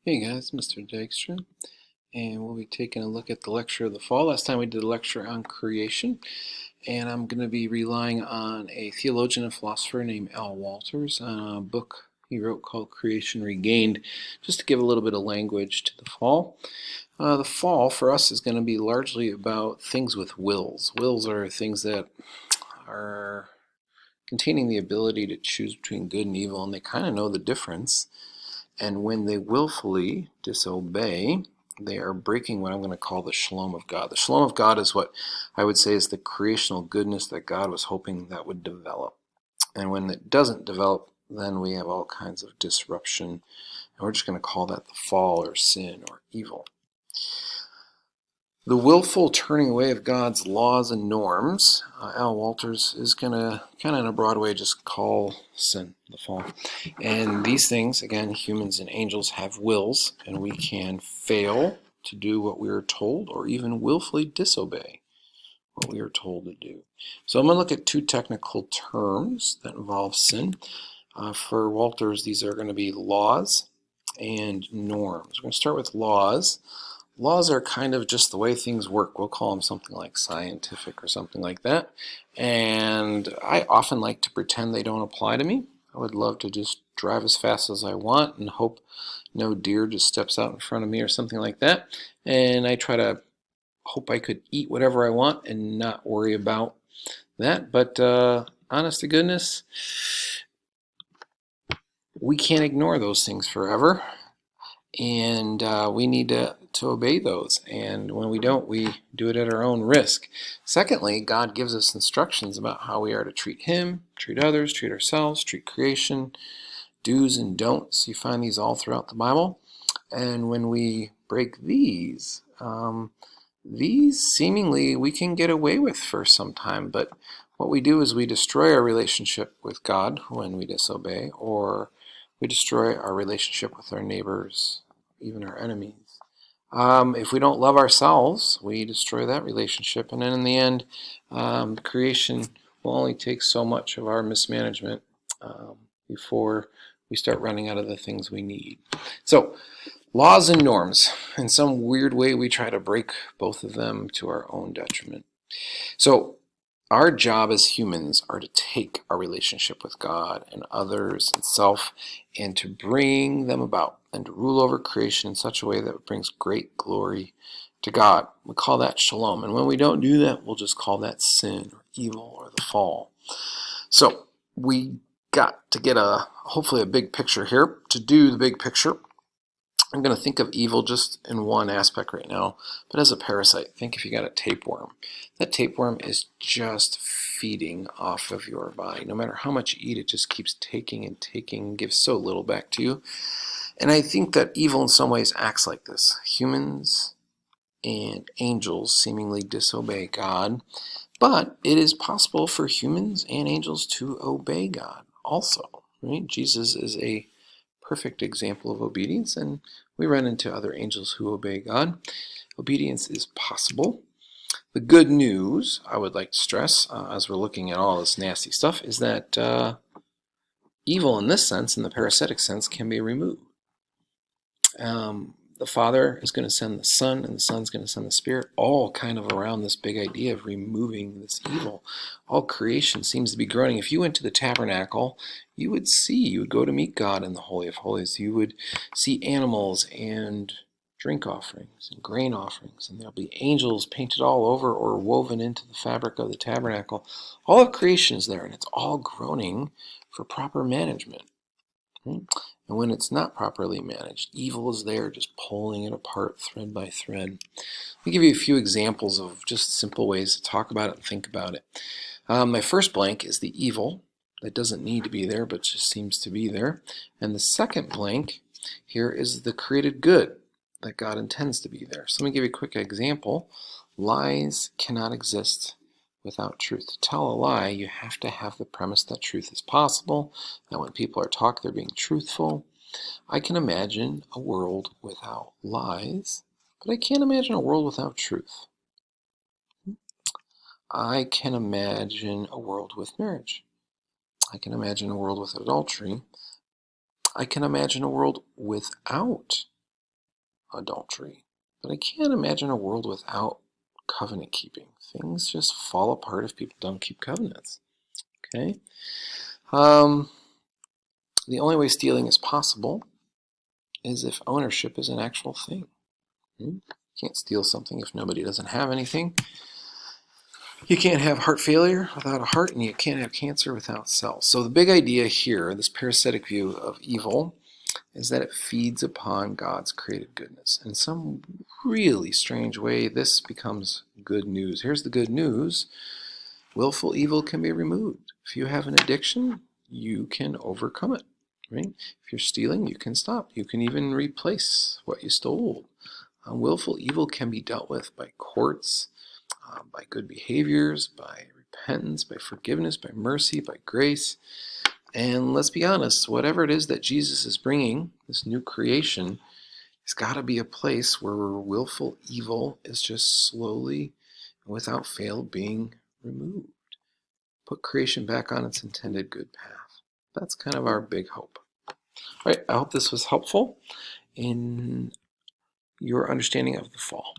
Hey guys, Mr. Dykstra, and we'll be taking a look at the lecture of the fall. Last time we did a lecture on creation, and I'm going to be relying on a theologian and philosopher named Al Walters on a book he wrote called Creation Regained, just to give a little bit of language to the fall. The fall for us is going to be largely about things with wills. Wills are things that are containing the ability to choose between good and evil, and they kind of know the difference. And when they willfully disobey, they are breaking what I'm going to call the shalom of God. The shalom of God is what I would say is the creational goodness that God was hoping that would develop. And when it doesn't develop, then we have all kinds of disruption. And we're just going to call that the fall or sin or evil. The willful turning away of God's laws and norms, Al Walters is going to, kind of in a broad way, just call sin, the fall. And these things, again, humans and angels have wills, and we can fail to do what we are told or even willfully disobey what we are told to do. So I'm going to look at two technical terms that involve sin. For Walters, these are going to be laws and norms. We're going to start with laws. Laws are kind of just the way things work. We'll call them something like scientific or something like that. And I often like to pretend they don't apply to me. I would love to just drive as fast as I want and hope no deer just steps out in front of me or something like that. And I try to hope I could eat whatever I want and not worry about that. But honest to goodness, we can't ignore those things forever. And we need to obey those. And when we don't, we do it at our own risk. Secondly, God gives us instructions about how we are to treat Him, treat others, treat ourselves, treat creation, do's and don'ts. You find these all throughout the Bible. And when we break these seemingly we can get away with for some time. But what we do is we destroy our relationship with God when we disobey, or we destroy our relationship with our neighbors, even our enemies. If we don't love ourselves, we destroy that relationship, and then in the end, creation will only take so much of our mismanagement before we start running out of the things we need. So, laws and norms. In some weird way, we try to break both of them to our own detriment. So, our job as humans are to take our relationship with God and others and self and to bring them about and to rule over creation in such a way that it brings great glory to God. We call that shalom. And when we don't do that, we'll just call that sin or evil or the fall. So we got to get hopefully a big picture here. To do the big picture, I'm going to think of evil just in one aspect right now, but as a parasite. Think if you got a tapeworm. That tapeworm is just feeding off of your body. No matter how much you eat, it just keeps taking and taking, gives so little back to you. And I think that evil in some ways acts like this. Humans and angels seemingly disobey God, but it is possible for humans and angels to obey God also. Right? Jesus is a perfect example of obedience, and we run into other angels who obey God. Obedience is possible. The good news, I would like to stress, as we're looking at all this nasty stuff, is that evil in this sense, in the parasitic sense, can be removed. The Father is going to send the Son, and the Son's going to send the Spirit, all kind of around this big idea of removing this evil. All creation seems to be groaning. If you went to the tabernacle, you would go to meet God in the Holy of Holies. You would see animals and drink offerings and grain offerings, and there'll be angels painted all over or woven into the fabric of the tabernacle. All of creation is there, and it's all groaning for proper management. Right? And when it's not properly managed, evil is there, just pulling it apart thread by thread. Let me give you a few examples of just simple ways to talk about it and think about it. My first blank is the evil that doesn't need to be there, but just seems to be there. And the second blank here is the created good that God intends to be there. So let me give you a quick example. Lies cannot exist without truth. To tell a lie, you have to have the premise that truth is possible, that when people are talking, they're being truthful. I can imagine a world without lies, but I can't imagine a world without truth. I can imagine a world with marriage. I can imagine a world with adultery. I can imagine a world without adultery. But I can't imagine a world without covenant keeping. Things just fall apart if people don't keep covenants. Okay? The only way stealing is possible is if ownership is an actual thing. You can't steal something if nobody doesn't have anything. You can't have heart failure without a heart, and you can't have cancer without cells. So the big idea here, this parasitic view of evil, is that it feeds upon God's created goodness. In some really strange way, this becomes good news. Here's the good news. Willful evil can be removed. If you have an addiction, you can overcome it. Right? If you're stealing, you can stop. You can even replace what you stole. Willful evil can be dealt with by courts, by good behaviors, by repentance, by forgiveness, by mercy, by grace. And let's be honest, whatever it is that Jesus is bringing, this new creation, has got to be a place where willful evil is just slowly and without fail being removed. Put creation back on its intended good path. That's kind of our big hope. All right, I hope this was helpful in your understanding of the fall.